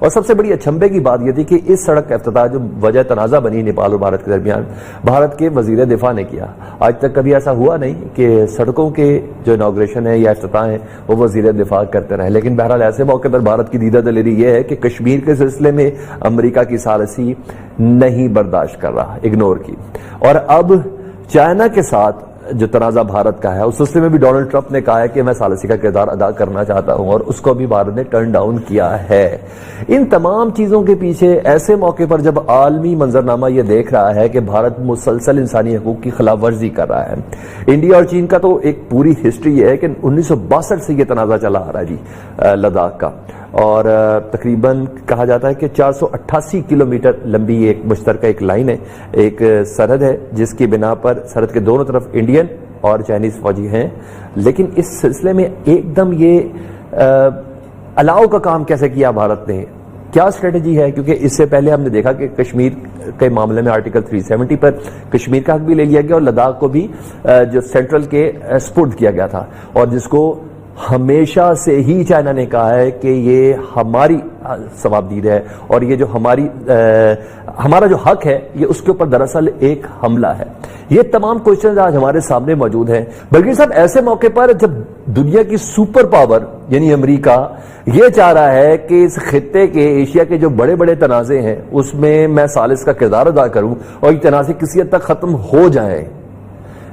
اور سب سے بڑی اچھمبے کی بات یہ تھی کہ اس سڑک کا افتتاح جو وجہ تنازع بنی نیپال اور بھارت کے درمیان، بھارت کے وزیر دفاع نے کیا۔ آج تک کبھی ایسا ہوا نہیں کہ سڑکوں کے جو انوگریشن ہے یا افتتاح ہیں وہ وزیر دفاع کرتے رہے، لیکن بہرحال ایسے موقع پر بھارت کی دیدہ دلیری یہ ہے کہ کشمیر کے سلسلے میں امریکہ کی ثالثی نہیں برداشت کر رہا، اگنور کی۔ اور اب چائنا کے ساتھ جو تنازع بھارت کا ہے اس سلسلے میں بھی ڈونلڈ ٹرمپ نے کہا ہے کہ میں ثالثی کا کردار ادا کرنا چاہتا ہوں، اور اس کو بھی بھارت نے ٹرن ڈاؤن کیا ہے۔ ان تمام چیزوں کے پیچھے ایسے موقع پر جب عالمی منظرنامہ یہ دیکھ رہا ہے کہ بھارت مسلسل انسانی حقوق کی خلاف ورزی کر رہا ہے، انڈیا اور چین کا تو ایک پوری ہسٹری یہ ہے کہ 1962 سے یہ تنازع چلا آ رہا ہے جی لداخ کا، اور تقریباً کہا جاتا ہے کہ 488 کلومیٹر لمبی ایک مشترکہ ایک لائن ہے، ایک سرحد ہے جس کی بنا پر سرحد کے دونوں طرف انڈین اور چائنیز فوجی ہیں۔ لیکن اس سلسلے میں ایک دم یہ الاؤ کا کام کیسے کیا بھارت نے، کیا اسٹریٹجی ہے؟ کیونکہ اس سے پہلے ہم نے دیکھا کہ کشمیر کے معاملے میں آرٹیکل 370 پر کشمیر کا حق بھی لے لیا گیا اور لداخ کو بھی جو سینٹرل کے سپرد کیا گیا تھا، اور جس کو ہمیشہ سے ہی چائنا نے کہا ہے کہ یہ ہماری ثوابدید ہے، اور یہ جو ہمارا جو حق ہے یہ اس کے اوپر دراصل ایک حملہ ہے۔ یہ تمام کوشچنز آج ہمارے سامنے موجود ہیں۔ بلکہ صاحب ایسے موقع پر جب دنیا کی سپر پاور یعنی امریکہ یہ چاہ رہا ہے کہ اس خطے کے ایشیا کے جو بڑے بڑے تنازع ہیں اس میں میں ثالث کا کردار ادا کروں اور یہ تنازع کسی حد تک ختم ہو جائیں،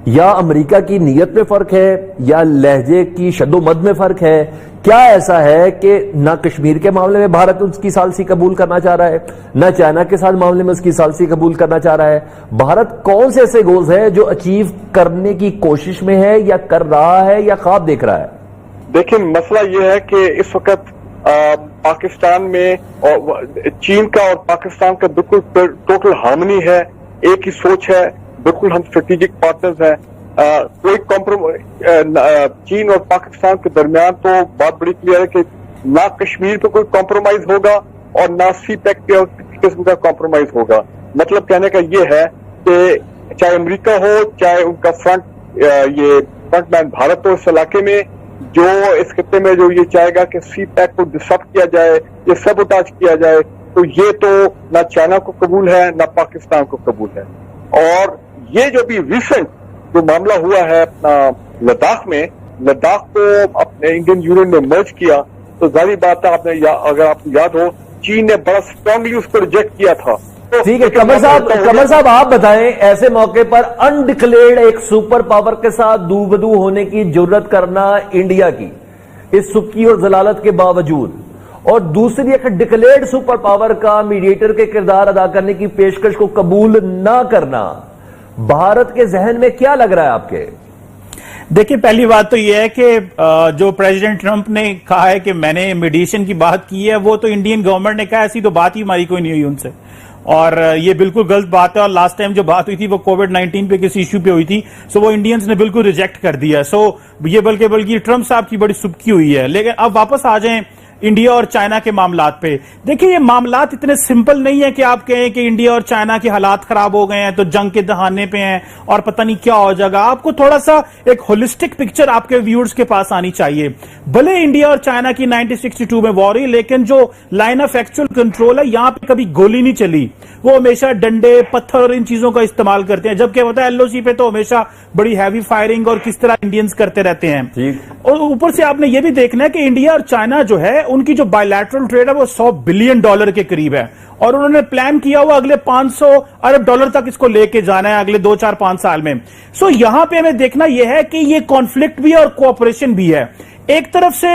یا امریکہ کی نیت میں فرق ہے یا لہجے کی شد و مد میں فرق ہے؟ کیا ایسا ہے کہ نہ کشمیر کے معاملے میں بھارت اس کی ثالثی قبول کرنا چاہ رہا ہے، نہ چائنا کے ساتھ معاملے میں اس کی ثالثی قبول کرنا چاہ رہا ہے؟ بھارت کون سے ایسے گولز ہیں جو اچیو کرنے کی کوشش میں ہے یا کر رہا ہے یا خواب دیکھ رہا ہے؟ دیکھیں مسئلہ یہ ہے کہ اس وقت پاکستان میں چین کا اور پاکستان کا بالکل ٹوٹل ہارمنی ہے، ایک ہی سوچ ہے، بالکل ہم اسٹریٹجک پارٹنرز ہیں۔ کوئی چین اور پاکستان کے درمیان تو بات بڑی کلیئر ہے کہ نہ کشمیر پہ کوئی کمپرومائز ہوگا اور نہ سی پیک کے قسم کا کمپرومائز ہوگا۔ مطلب کہنے کا یہ ہے کہ چاہے امریکہ ہو چاہے ان کا فرنٹ مین بھارت ہو، اس علاقے میں جو اس خطے میں جو یہ چاہے گا کہ سی پیک کو ڈسرپٹ کیا جائے یا سیبوٹاج کیا جائے، تو یہ تو نہ چائنا کو قبول ہے نہ پاکستان کو قبول ہے۔ اور یہ جو بھی ریسنٹ جو معاملہ ہوا ہے اپنا لداخ میں، لداخ کو اپنے انڈین یونین میں مرج کیا، تو ظاہری بات ہے اگر آپ کو یاد ہو چین نے بڑا اسٹرانگلی اس کو ریجیکٹ کیا تھا۔ ٹھیک ہے قمر صاحب آپ بتائیں ایسے موقع پر انڈکلیئرڈ ایک سپر پاور کے ساتھ دو بدو ہونے کی جرت کرنا انڈیا کی اس سکی اور ضلالت کے باوجود، اور دوسری ایک ڈکلیئرڈ سپر پاور کا میڈیٹر کے کردار ادا کرنے کی پیشکش کو قبول نہ کرنا، بھارت کے ذہن میں کیا لگ رہا ہے آپ کے؟ دیکھیں پہلی بات تو یہ ہے کہ جو پریزیڈنٹ ٹرمپ نے کہا ہے کہ میں نے میڈیشن کی بات کی ہے، وہ تو انڈین گورنمنٹ نے کہا، ایسی تو بات ہی ہماری کوئی نہیں ہوئی ان سے، اور یہ بالکل غلط بات ہے۔ اور لاسٹ ٹائم جو بات ہوئی تھی وہ کووڈ-19 پہ کسی ایشو پہ ہوئی تھی، سو وہ انڈینز نے بالکل ریجیکٹ کر دیا، سو یہ بلکہ ٹرمپ صاحب کی بڑی سبکی ہوئی ہے۔ لیکن اب واپس آ جائیں انڈیا اور چائنا کے معاملات پہ، دیکھیں یہ معاملات اتنے سمپل نہیں ہے کہ آپ کہیں کہ انڈیا اور چائنا کے حالات خراب ہو گئے ہیں تو جنگ کے دہانے پہ ہیں اور پتہ نہیں کیا ہو جائے گا۔ آپ کو تھوڑا سا ایک ہولسٹک پکچر آپ کے ویورز کے پاس آنی چاہیے۔ بھلے انڈیا اور چائنا کی 1962 میں وار ہوئی، لیکن جو لائن آف ایکچوئل کنٹرول ہے یہاں پہ کبھی گولی نہیں چلی، وہ ہمیشہ ڈنڈے پتھر اور ان چیزوں کا استعمال کرتے ہیں، جبکہ ہوتا ہے LOC پہ تو ہمیشہ بڑی ہیوی فائرنگ اور کس طرح انڈینز کرتے رہتے ہیں۔ اور اوپر سے آپ نے یہ بھی دیکھنا ہے کہ انڈیا اور چائنا جو ہے ان کی جو بائیلیٹرل ٹریڈ ہے وہ $100 بلین کے قریب ہے، اور انہوں نے پلان کیا ہوا اگلے $500 ارب تک اس کو لے کے جانا ہے اگلے 2-4-5 سال میں۔ سو یہاں پہ ہمیں دیکھنا یہ ہے کہ یہ کانفلکٹ بھی ہے اور کوآپریشن بھی ہے۔ ایک طرف سے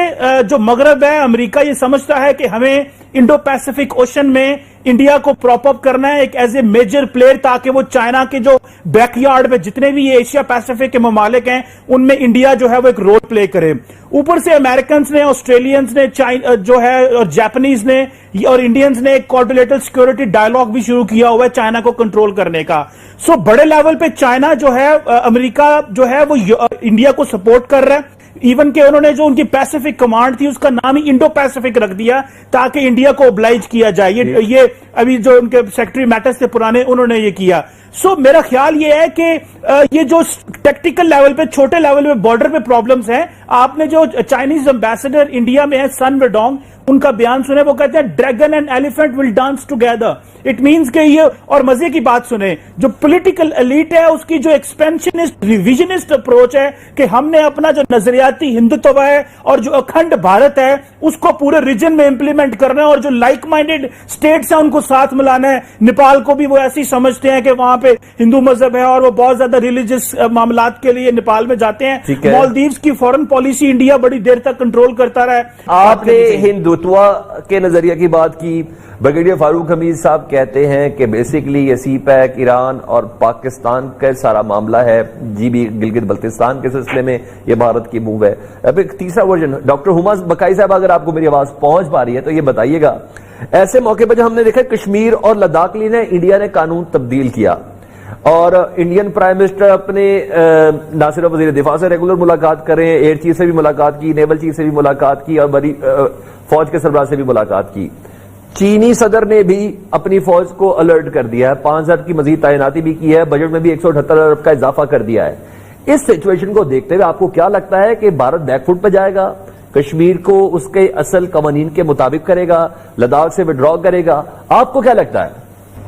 جو مغرب ہے امریکہ یہ سمجھتا ہے کہ ہمیں انڈو پیسیفک اوشن میں انڈیا کو پراپ اپ کرنا ہے ایک ایز اے میجر پلیئر، تاکہ وہ چائنا کے جو بیک یارڈ میں جتنے بھی ایشیا پیسیفک کے ممالک ہیں ان میں انڈیا جو ہے وہ ایک رول پلے کرے۔ اوپر سے امریکنز نے، آسٹریلینز نے جو ہے اور جاپنیز نے اور انڈینز نے ایک کوآرڈینیٹڈ سیکورٹی ڈائلاگ بھی شروع کیا ہوا ہے چائنا کو کنٹرول کرنے کا۔ سو بڑے لیول پہ چائنا جو ہے، امریکہ جو ہے وہ انڈیا کو سپورٹ کر رہا ہے، ایون کہ انہوں نے جو ان کی پیسیفک کمانڈ تھی اس کا نام ہی انڈو پیسیفک رکھ دیا تاکہ انڈیا کو اوبلائج کیا جائے. یہ ابھی جو ان کے سیکرٹری میٹرز تھے پرانے انہوں نے یہ کیا. سو میرا خیال یہ ہے کہ یہ جو ٹیکٹیکل لیول پہ چھوٹے لیول پہ بارڈر پہ پرابلمز ہیں, آپ نے جو چائنیز امبیسڈر انڈیا میں ہے سن وڈونگ ان کا بیان سنے, وہ کہتے ہیں dragon and elephant will dance together. It means کہ یہ, اور مزے کی بات سنیں, جو پولیٹیکل ایلیٹ ہے اس کی جو ایکسپینشنسٹ ریویژنسٹ اپروچ ہے کہ ہم نے اپنا جو نظریاتی ہندوتو ہے اور جو اکھنڈ بھارت ہے اس کو پورے ریجن میں امپلیمنٹ کرنا ہے, اور جو لائک مائنڈیڈ سٹیٹس ہیں ان کو ساتھ ملانا ہے. نیپال کو بھی وہ ایسی سمجھتے ہیں کہ وہاں پہ ہندو مذہب ہے اور وہ بہت زیادہ ریلیجس معاملات کے لیے نیپال میں جاتے ہیں. مالدیوز کی فورن پالیسی انڈیا بڑی دیر تک کنٹرول کرتا رہا ہے. آپ نے ہندوتوا کے نظریہ کی بات کی. بریگیڈیئر فاروق حمید صاحب کہتے ہیں کہ بیسیکلی یہ سی پیک ایران اور پاکستان کا سارا معاملہ ہے, جی بھی گلگت بلتستان کے سلسلے میں یہ بھارت کی موو ہے. اب ایک تیسرا ورژن, ڈاکٹر ہما بکائی صاحب اگر آپ کو میری آواز پہنچ پا رہی ہے تو یہ بتائیے گا, ایسے موقع پہ جو ہم نے دیکھا کشمیر اور لداخ کے لیے انڈیا نے قانون تبدیل کیا اور انڈین پرائم منسٹر اپنے نہ صرف وزیر دفاع سے ریگولر ملاقات کر رہے ہیں, ایئر چیف سے بھی ملاقات کی, نیول چیف سے بھی ملاقات کی اور بڑی فوج کے سربراہ سے بھی ملاقات کی. چینی صدر نے بھی اپنی فوج کو الرٹ کر دیا ہے, 5,000 کی مزید تعیناتی بھی کی ہے, بجٹ میں بھی 178 ارب کا اضافہ کر دیا ہے. اس سچویشن کو دیکھتے ہوئے آپ کو کیا لگتا ہے کہ بھارت بیک فٹ پہ جائے گا, کشمیر کو اس کے اصل قوانین کے مطابق کرے گا, لداخ سے ودرا کرے گا؟ آپ کو کیا لگتا ہے؟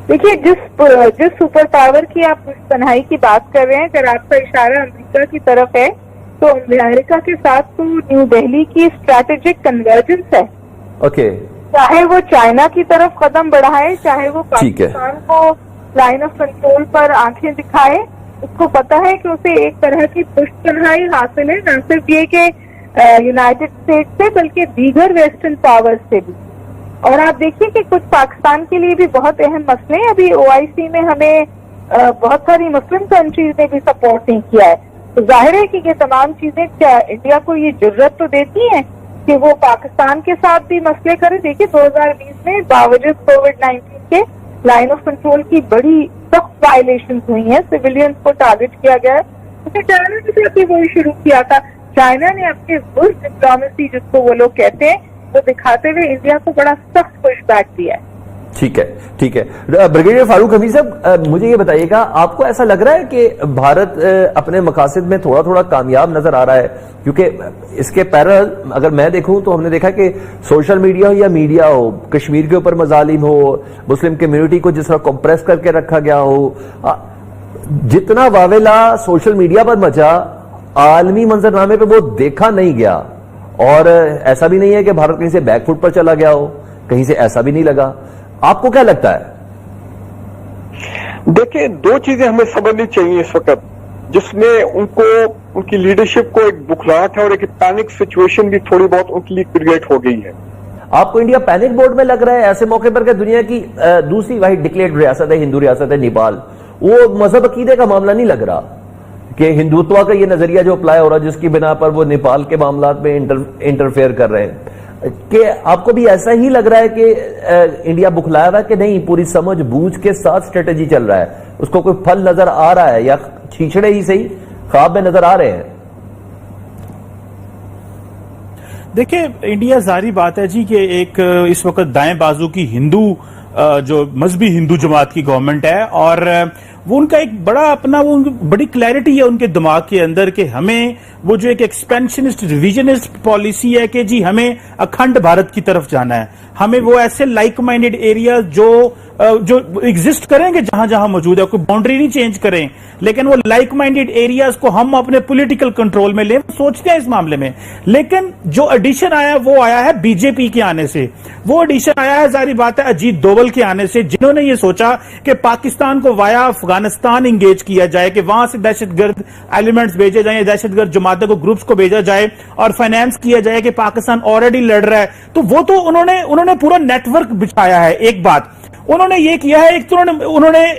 دیکھیے, جس سپر پاور کی آپ تنہائی کی بات کر رہے ہیں, اگر آپ کا اشارہ امریکہ کی طرف ہے تو امریکہ کے ساتھ تو نیو دہلی کی اسٹریٹجک کنورجنس ہے. اوکے, چاہے وہ چائنا کی طرف قدم بڑھائے, چاہے وہ پاکستان کو لائن آف کنٹرول پر آنکھیں دکھائے, اس کو پتا ہے کہ اسے ایک طرح کی پشت پناہی حاصل ہے, نہ صرف یہ کہ یونائٹڈ اسٹیٹس سے بلکہ دیگر ویسٹرن پاور سے بھی. اور آپ دیکھیے کہ کچھ پاکستان کے لیے بھی بہت اہم مسئلے ہیں. ابھی OIC میں ہمیں بہت ساری مسلم کنٹریز نے بھی سپورٹ نہیں کیا ہے. تو ظاہر ہے کہ یہ تمام چیزیں انڈیا کو یہ جرت تو دیتی ہیں کہ وہ پاکستان کے ساتھ بھی مسئلے کرے. دیکھیے 2020 میں باوجود کووڈ-19 کے لائن آف کنٹرول کی بڑی سخت وائلیشنز ہوئی ہیں, سویلینز کو ٹارگٹ کیا گیا ہے. اسے چائنا کے ساتھ بھی وہی شروع کیا تھا. چائنا نے اپنے بزرگ ڈپلومیسی جس کو وہ لوگ کہتے ہیں وہ دکھاتے ہوئے انڈیا کو بڑا سخت پش بیک دیا ہے. ٹھیک ہے, ٹھیک ہے. بریگیڈیئر فاروق حمید صاحب, مجھے یہ بتائیے گا, آپ کو ایسا لگ رہا ہے کہ بھارت اپنے مقاصد میں تھوڑا تھوڑا کامیاب نظر آ رہا ہے؟ کیونکہ اس کے پیرل اگر میں دیکھوں تو ہم نے دیکھا کہ سوشل میڈیا ہو یا میڈیا ہو, کشمیر کے اوپر مظالم ہو, مسلم کمیونٹی کو جس طرح کمپریس کر کے رکھا گیا ہو, جتنا واویلا سوشل میڈیا پر مچا عالمی منظرنامے پہ وہ دیکھا نہیں گیا. اور ایسا بھی نہیں ہے کہ بھارت کہیں سے بیک فٹ پر چلا گیا ہو, کہیں سے ایسا بھی نہیں لگا. آپ کو کیا لگتا ہے؟ دیکھیں, دو چیزیں ہمیں سمجھنی چاہیے اس وقت, جس میں ان کی لیڈرشپ کو ایک بکھلاہٹ ہے اور ایک پینک سچویشن بھی تھوڑی بہت ان کے لیے کریٹ ہو گئی ہے. آپ کو انڈیا پینک بورڈ میں لگ رہا ہے ایسے موقع پر کہ دنیا کی دوسری واحد ڈکلیئرڈ ریاست ہے, ہندو ریاست ہے نیپال, وہ مذہب عقیدے کا معاملہ نہیں لگ رہا کہ ہندوتوا کا یہ نظریہ جو اپلائی ہو رہا ہے جس کی بنا پر وہ نیپال کے معاملات میں انٹرفیئر کر رہے ہیں, کہ آپ کو بھی ایسا ہی لگ رہا ہے کہ انڈیا بکھلایا ہوا ہے کہ نہیں پوری سمجھ بوجھ کے ساتھ اسٹریٹجی چل رہا ہے, اس کو کوئی پھل نظر آ رہا ہے یا چھیچڑے ہی صحیح خواب میں نظر آ رہے ہیں؟ دیکھیں, انڈیا ظاہری بات ہے جی کہ ایک اس وقت دائیں بازو کی ہندو جو مذہبی ہندو جماعت کی گورنمنٹ ہے, اور وہ ان کا ایک بڑا اپنا وہ بڑی کلیئرٹی ہے ان کے دماغ کے اندر کہ ہمیں وہ جو ایک ایکسپینشنسٹ ریویژنسٹ پالیسی ہے کہ جی ہمیں اکھنڈ بھارت کی طرف جانا ہے, ہمیں وہ ایسے لائک مائنڈیڈ ایریا جو ایگزسٹ کریں گے جہاں جہاں موجود ہے, کوئی باؤنڈری نہیں چینج کریں, لیکن وہ لائک مائنڈیڈ ایریاز کو ہم اپنے پولیٹیکل کنٹرول میں لیں, سوچتے ہیں اس معاملے میں. لیکن جو ایڈیشن آیا وہ آیا ہے بی جے پی کے آنے سے, وہ ایڈیشن آیا ہے ظاہری بات ہے اجیت دوول کے آنے سے, جنہوں نے یہ سوچا کہ پاکستان کو وایا افغانستان انگیج کیا جائے, کہ وہاں سے دہشت گرد ایلیمنٹس بھیجے جائیں, دہشت گرد جماعتوں کو گروپس کو بھیجا جائے اور فائنانس کیا جائے کہ پاکستان آلریڈی لڑ رہا ہے. تو وہ تو انہوں نے پورا نیٹ ورک بچھایا ہے. ایک بات انہوں نے یہ کیا ہے,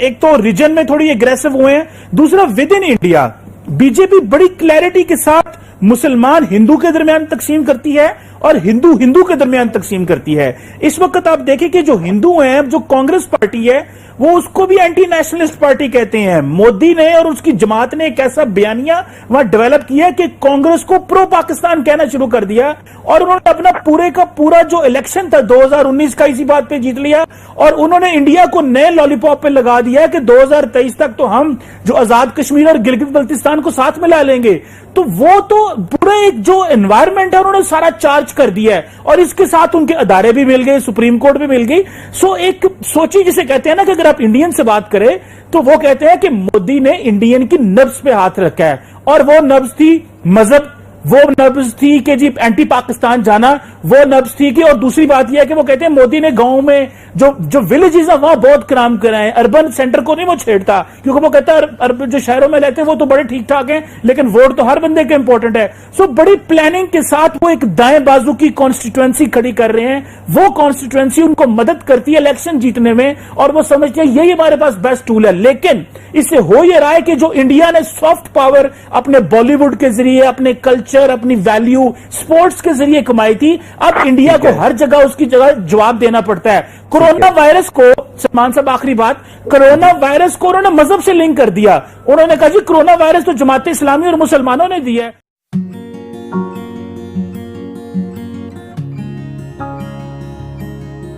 ایک تو ریجن میں تھوڑی اگریسو ہوئے ہیں, دوسرا within India B J P بڑی کلیئرٹی کے ساتھ مسلمان ہندو کے درمیان تقسیم کرتی ہے اور ہندو ہندو کے درمیان تقسیم کرتی ہے. اس وقت آپ دیکھیں کہ جو ہندو ہیں, جو کانگریس پارٹی ہے وہ اس کو بھی اینٹی نیشنلسٹ پارٹی کہتے ہیں. مودی نے اور اس کی جماعت نے ایک ایسا بیانیہ وہاں ڈیولپ کیا کہ کانگریس کو پرو پاکستان کہنا شروع کر دیا, اور انہوں نے اپنا پورے کا پورا جو الیکشن تھا 2019 کا اسی بات پہ جیت لیا, اور انہوں نے انڈیا کو نئے لالی پاپ پہ لگا دیا کہ 2023 تک تو ہم جو آزاد کشمیر اور گلگت بلتستان کو ساتھ ملا لیں گے. تو وہ تو پورا ایک جو انوائرمنٹ ہے انہوں نے سارا چارج کر دیا ہے, اور اس کے ساتھ ان کے ادارے بھی مل گئے, سپریم کورٹ بھی مل گئی. سو ایک سوچی جسے کہتے ہیں نا کہ اگر آپ انڈین سے بات کریں تو وہ کہتے ہیں کہ مودی نے انڈین کی نبض پہ ہاتھ رکھا ہے, اور وہ نبض تھی مذہب, وہ نبض تھی کہ جی اینٹی پاکستان جانا, وہ نبض تھی کہ, اور دوسری بات یہ ہے کہ وہ کہتے ہیں مودی نے گاؤں میں جو ولیجز ہیں وہاں بہت کرام کرائے, اربن سینٹر کو نہیں وہ چھیڑتا, کیونکہ وہ کہتا ہے جو شہروں میں رہتے ہیں وہ تو بڑے ٹھیک ٹھاک ہیں لیکن ووٹ تو ہر بندے کے امپورٹنٹ ہے. سو بڑی پلاننگ کے ساتھ وہ ایک دائیں بازو کی کانسٹیٹوئنسی کھڑی کر رہے ہیں. وہ کانسٹیٹوئنسی ان کو مدد کرتی ہے الیکشن جیتنے میں, اور وہ سمجھتے ہیں یہی ہمارے پاس بیسٹ ٹول ہے. لیکن اس سے ہو یہ رہا ہے کہ جو انڈیا نے سافٹ پاور اپنے بالی ووڈ کے ذریعے, اپنے کلچر, اپنی ویلیو, سپورٹس کے ذریعے کمائی تھی, اب انڈیا کو ہر جگہ اس کی جگہ جواب دینا پڑتا ہے. کورونا وائرس کو, سلمان صاحب آخری بات, کورونا وائرس کو انہوں نے مذہب سے لنک کر دیا. انہوں نے کہا جی کورونا وائرس تو جماعت اسلامی اور مسلمانوں نے دیا ہے.